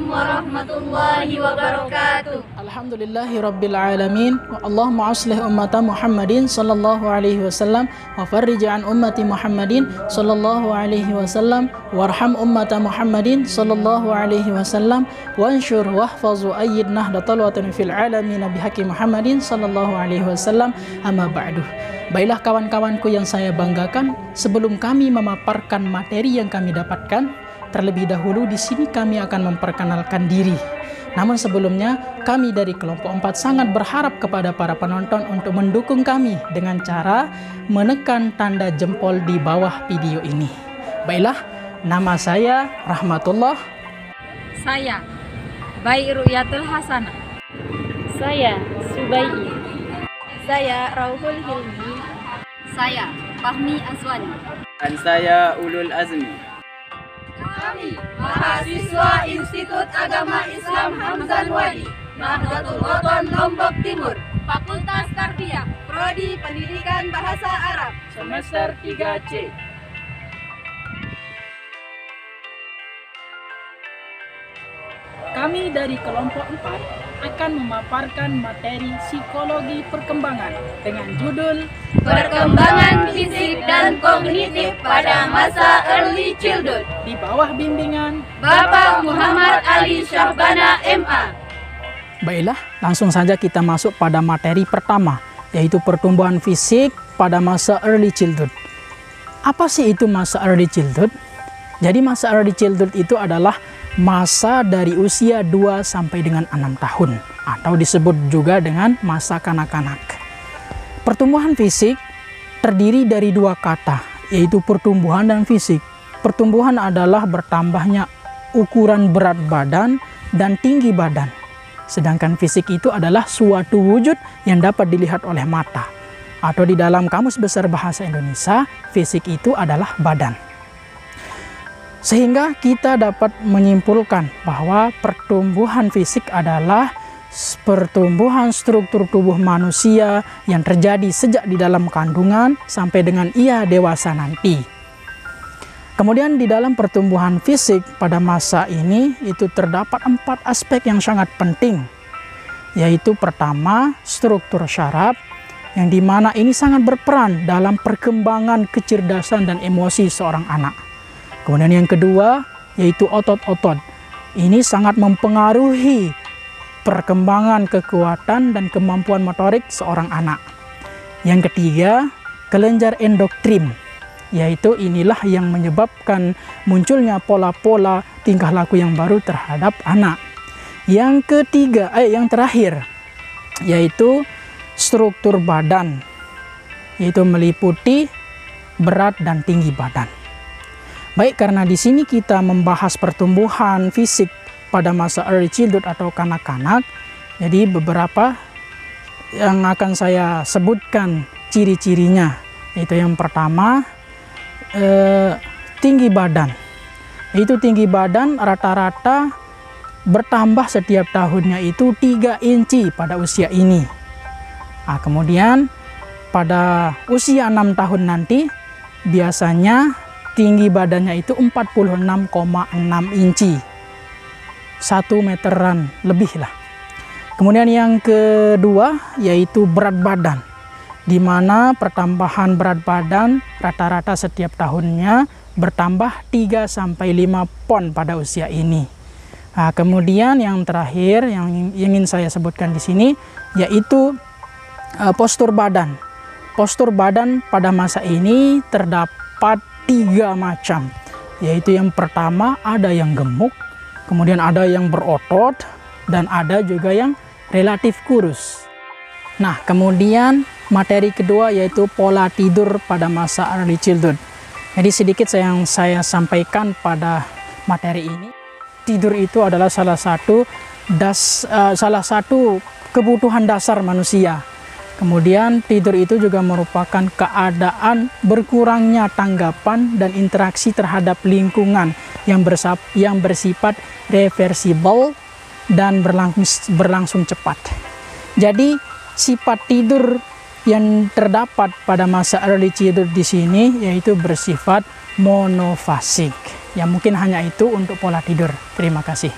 warahmatullahi wabarakatuh. Alhamdulillahi rabbil alamin. Allahumma aslih ummata Muhammadin sallallahu alaihi wasallam wa farrij an ummati Muhammadin sallallahu alaihi wasallam warham ummata Muhammadin sallallahu alaihi wasallam wanshur wahfazu ayyid nahdatal watan fil alamin bihaqi Muhammadin sallallahu alaihi wasallam. Amma ba'du. Baiklah kawan-kawanku yang saya banggakan, sebelum kami memaparkan materi yang kami dapatkan, terlebih dahulu di sini kami akan memperkenalkan diri. Namun sebelumnya, kami dari kelompok 4 sangat berharap kepada para penonton untuk mendukung kami dengan cara menekan tanda jempol di bawah video ini. Baiklah, nama saya Rahmatullah. Saya Bayi Ru'yatul Hasanah. Saya Subai'i. Saya Rauhul Hilmi. Saya Fahmi Aswani. Dan saya Ulul Azmi. Kami mahasiswa Institut Agama Islam Hamzan Wadi, Nahdlatul Wathon Lombok Timur, Fakultas Tarbiyah, Prodi Pendidikan Bahasa Arab, Semester 3C. Kami dari kelompok 4 akan memaparkan materi psikologi perkembangan dengan judul Perkembangan Fisik dan Kognitif pada Masa Early Childhood di bawah bimbingan Bapak Muhammad Ali Syahbana MA. Baiklah, langsung saja kita masuk pada materi pertama, yaitu pertumbuhan fisik pada masa early childhood. Apa sih itu masa early childhood? Jadi masa early childhood itu adalah masa dari usia 2 sampai dengan 6 tahun atau disebut juga dengan masa kanak-kanak. Pertumbuhan fisik terdiri dari 2 kata, yaitu pertumbuhan dan fisik. Pertumbuhan adalah bertambahnya ukuran berat badan dan tinggi badan. Sedangkan fisik itu adalah suatu wujud yang dapat dilihat oleh mata. Atau di dalam Kamus Besar Bahasa Indonesia, fisik itu adalah badan. Sehingga kita dapat menyimpulkan bahwa pertumbuhan fisik adalah pertumbuhan struktur tubuh manusia yang terjadi sejak di dalam kandungan sampai dengan ia dewasa nanti. Kemudian di dalam pertumbuhan fisik pada masa ini itu terdapat 4 aspek yang sangat penting, yaitu pertama struktur syaraf, yang dimana ini sangat berperan dalam perkembangan kecerdasan dan emosi seorang anak. Kemudian yang kedua yaitu otot-otot. Ini sangat mempengaruhi perkembangan kekuatan dan kemampuan motorik seorang anak. Yang ketiga, kelenjar endokrin, yaitu inilah yang menyebabkan munculnya pola-pola tingkah laku yang baru terhadap anak. Yang ketiga, yang terakhir, yaitu struktur badan, yaitu meliputi berat dan tinggi badan. Baik, karena di sini kita membahas pertumbuhan fisik pada masa early childhood atau kanak-kanak, jadi beberapa yang akan saya sebutkan ciri-cirinya. Yaitu yang pertama, tinggi badan. Yaitu tinggi badan rata-rata bertambah setiap tahunnya itu 3 inci pada usia ini. Nah, kemudian pada usia 6 tahun nanti biasanya tinggi badannya itu 46,6 inci, 1 meteran lebih lah. Kemudian yang kedua yaitu berat badan, di mana pertambahan berat badan rata-rata setiap tahunnya bertambah 3 sampai 5 pon pada usia ini. Nah, kemudian yang terakhir yang ingin saya sebutkan di sini yaitu postur badan. Postur badan pada masa ini terdapat 3 macam, yaitu yang pertama ada yang gemuk, kemudian ada yang berotot, dan ada juga yang relatif kurus. Nah, kemudian materi kedua yaitu pola tidur pada masa early childhood. Jadi sedikit yang saya sampaikan pada materi ini, tidur itu adalah salah satu kebutuhan dasar manusia. Kemudian tidur itu juga merupakan keadaan berkurangnya tanggapan dan interaksi terhadap lingkungan yang bersifat reversible dan berlangsung cepat. Jadi sifat tidur yang terdapat pada masa early childhood di sini yaitu bersifat monofasik. Ya mungkin hanya itu untuk pola tidur. Terima kasih.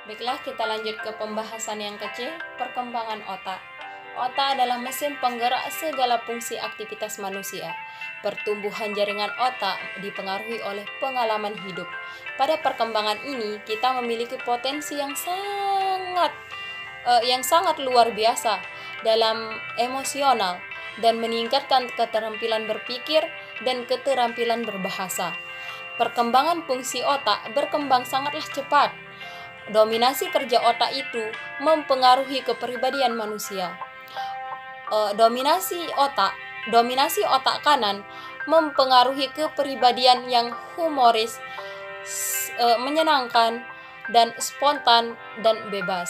Baiklah, kita lanjut ke pembahasan yang kecil, perkembangan otak. Otak adalah mesin penggerak segala fungsi aktivitas manusia. Pertumbuhan jaringan otak dipengaruhi oleh pengalaman hidup. Pada perkembangan ini, kita memiliki potensi yang sangat luar biasa dalam emosional dan meningkatkan keterampilan berpikir dan keterampilan berbahasa. Perkembangan fungsi otak berkembang sangatlah cepat. Dominasi kerja otak itu mempengaruhi kepribadian manusia. Dominasi otak kanan mempengaruhi kepribadian yang humoris, menyenangkan, dan spontan dan bebas.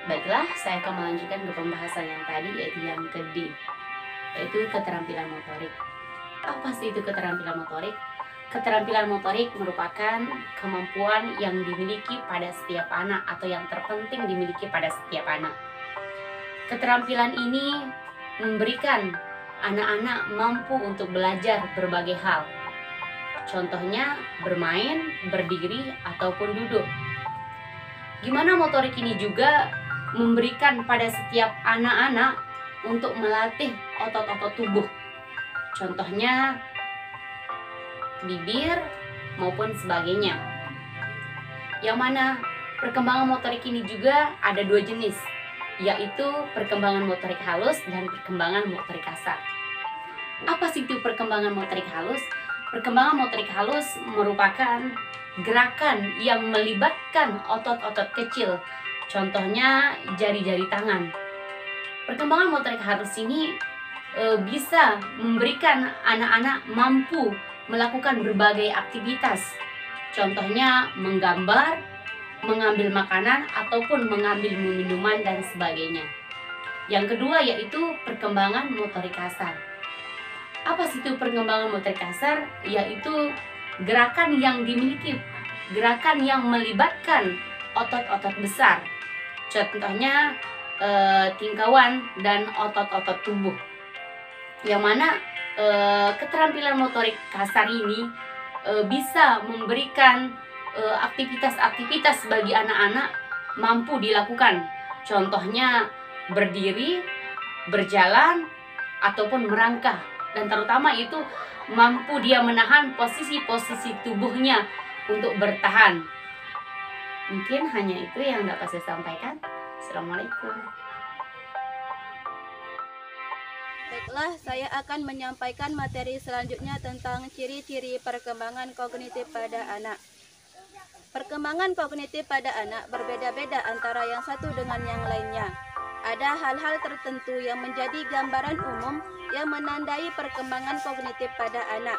Baiklah, saya akan melanjutkan ke pembahasan yang tadi, yaitu yang ke-D, yaitu keterampilan motorik. Apa sih itu keterampilan motorik? Keterampilan motorik merupakan kemampuan yang dimiliki pada setiap anak atau yang terpenting dimiliki pada setiap anak. Keterampilan ini memberikan anak-anak mampu untuk belajar berbagai hal. Contohnya bermain, berdiri, ataupun duduk. Gimana motorik ini juga memberikan pada setiap anak-anak untuk melatih otot-otot tubuh. Contohnya bibir maupun sebagainya. Yang mana perkembangan motorik ini juga ada dua jenis, yaitu perkembangan motorik halus dan perkembangan motorik kasar. Apa sih itu perkembangan motorik halus? Perkembangan motorik halus merupakan gerakan yang melibatkan otot-otot kecil, contohnya jari-jari tangan. Perkembangan motorik halus ini bisa memberikan anak-anak mampu melakukan berbagai aktivitas, contohnya menggambar, mengambil makanan, ataupun mengambil minuman dan sebagainya. Yang kedua yaitu perkembangan motorik kasar. Apa sih itu perkembangan motorik kasar? Yaitu gerakan yang melibatkan otot-otot besar, contohnya tingkawan dan otot-otot tubuh. Yang mana keterampilan motorik kasar ini bisa memberikan aktivitas-aktivitas bagi anak-anak mampu dilakukan, contohnya berdiri, berjalan, ataupun merangkak, dan terutama itu mampu dia menahan posisi-posisi tubuhnya untuk bertahan. Mungkin hanya itu yang dapat saya sampaikan. Assalamualaikum. Baiklah, saya akan menyampaikan materi selanjutnya tentang ciri-ciri perkembangan kognitif pada anak. Perkembangan kognitif pada anak berbeda-beda antara yang satu dengan yang lainnya. Ada hal-hal tertentu yang menjadi gambaran umum yang menandai perkembangan kognitif pada anak.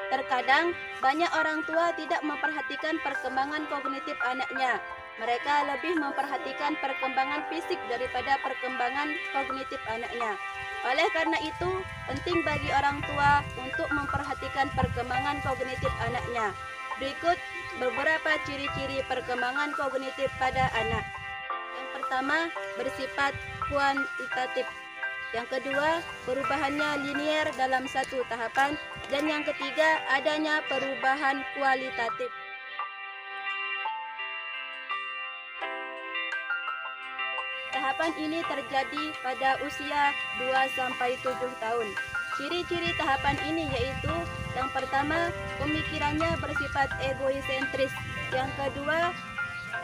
Terkadang, banyak orang tua tidak memperhatikan perkembangan kognitif anaknya. Mereka lebih memperhatikan perkembangan fisik daripada perkembangan kognitif anaknya. Oleh karena itu, penting bagi orang tua untuk memperhatikan perkembangan kognitif anaknya. Berikut beberapa ciri-ciri perkembangan kognitif pada anak. Yang pertama, bersifat kuantitatif. Yang kedua, perubahannya linier dalam satu tahapan. Dan yang ketiga, adanya perubahan kualitatif. Tahapan ini terjadi pada usia 2-7 tahun. Ciri-ciri tahapan ini yaitu yang pertama, pemikirannya bersifat egoisentris. Yang kedua,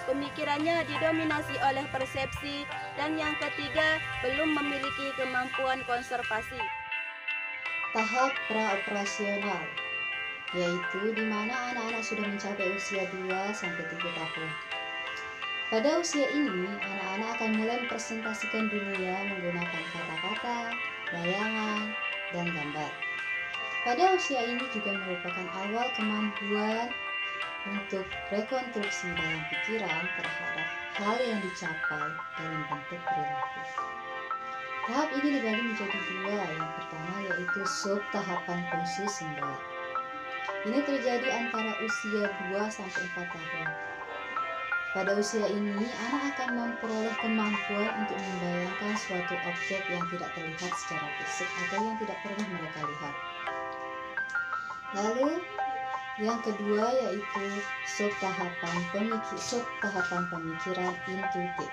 pemikirannya didominasi oleh persepsi. Dan yang ketiga, belum memiliki kemampuan konservasi. Tahap praoperasional, yaitu di mana anak-anak sudah mencapai usia 2-3 tahun. Pada usia ini, anak-anak akan mulai mempresentasikan dunia menggunakan kata-kata, bayangan, dan gambar. Pada usia ini juga merupakan awal kemampuan untuk rekonstruksi dalam pikiran terhadap hal yang dicapai dalam bentuk perilaku. Tahap ini dibagi menjadi dua. Yang pertama yaitu sub-tahapan fungsi simbolik. Ini terjadi antara usia 2-4 tahun. Pada usia ini, anak akan memperoleh kemampuan untuk membayangkan suatu objek yang tidak terlihat secara fisik atau yang tidak pernah mereka lihat. Lalu, Yang kedua yaitu subtahapan pemikiran intuitif,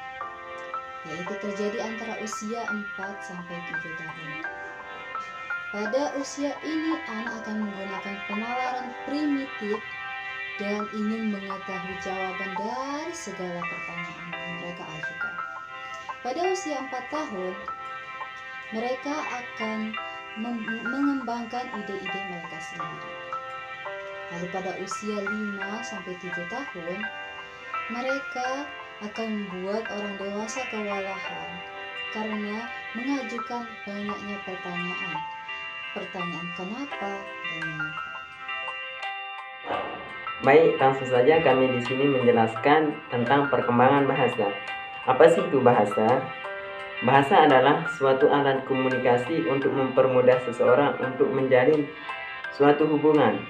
yaitu terjadi antara usia 4 sampai 7 tahun. Pada usia ini anak akan menggunakan penalaran primitif dan ingin mengetahui jawaban dari segala pertanyaan yang mereka ajukan. Pada usia 4 tahun, mereka akan mengembangkan ide-ide mereka sendiri. Lalu pada usia 5 sampai 7 tahun, mereka akan membuat orang dewasa kewalahan karena mengajukan banyaknya pertanyaan kenapa dan mengapa. Baik, langsung saja kami di sini menjelaskan tentang perkembangan bahasa. Apa sih itu bahasa? Bahasa adalah suatu alat komunikasi untuk mempermudah seseorang untuk menjalin suatu hubungan.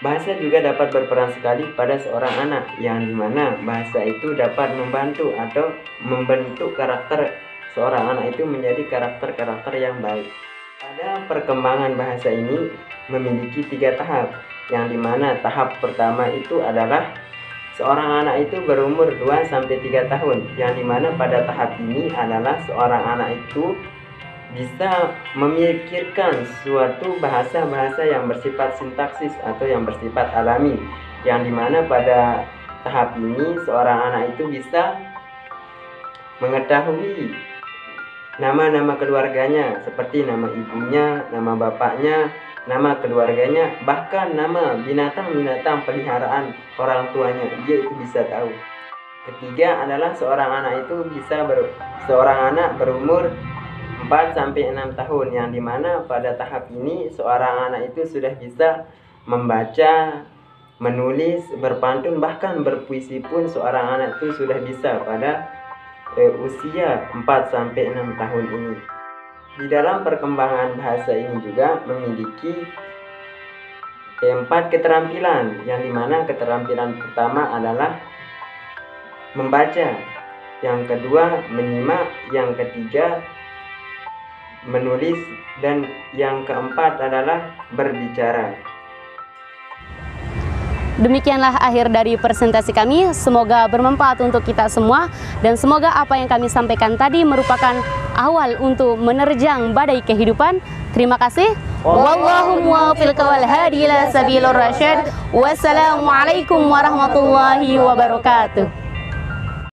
Bahasa juga dapat berperan sekali pada seorang anak, yang dimana bahasa itu dapat membantu atau membentuk karakter seorang anak itu menjadi karakter-karakter yang baik. Pada perkembangan bahasa ini memiliki 3 tahap, yang dimana tahap pertama itu adalah seorang anak itu berumur 2-3 tahun, yang dimana pada tahap ini adalah seorang anak itu bisa memikirkan suatu bahasa-bahasa yang bersifat sintaksis atau yang bersifat alami, yang dimana pada tahap ini seorang anak itu bisa mengetahui nama-nama keluarganya, seperti nama ibunya, nama bapaknya, nama keluarganya, bahkan nama binatang-binatang peliharaan orang tuanya, dia itu bisa tahu. Ketiga adalah seorang anak berumur 4-6 tahun, yang dimana pada tahap ini seorang anak itu sudah bisa membaca, menulis, berpantun, bahkan berpuisi pun seorang anak itu sudah bisa pada usia 4-6 tahun ini. Di dalam perkembangan bahasa ini juga memiliki 4 keterampilan, yang dimana keterampilan pertama adalah membaca, yang kedua menyimak, yang ketiga menulis, dan yang keempat adalah berbicara. Demikianlah akhir dari presentasi kami. Semoga bermanfaat untuk kita semua, dan semoga apa yang kami sampaikan tadi merupakan awal untuk menerjang badai kehidupan. Terima kasih. Wallahu muwaffiq wal hadi ila sabilir rasyad. Wassalamualaikum warahmatullahi wabarakatuh.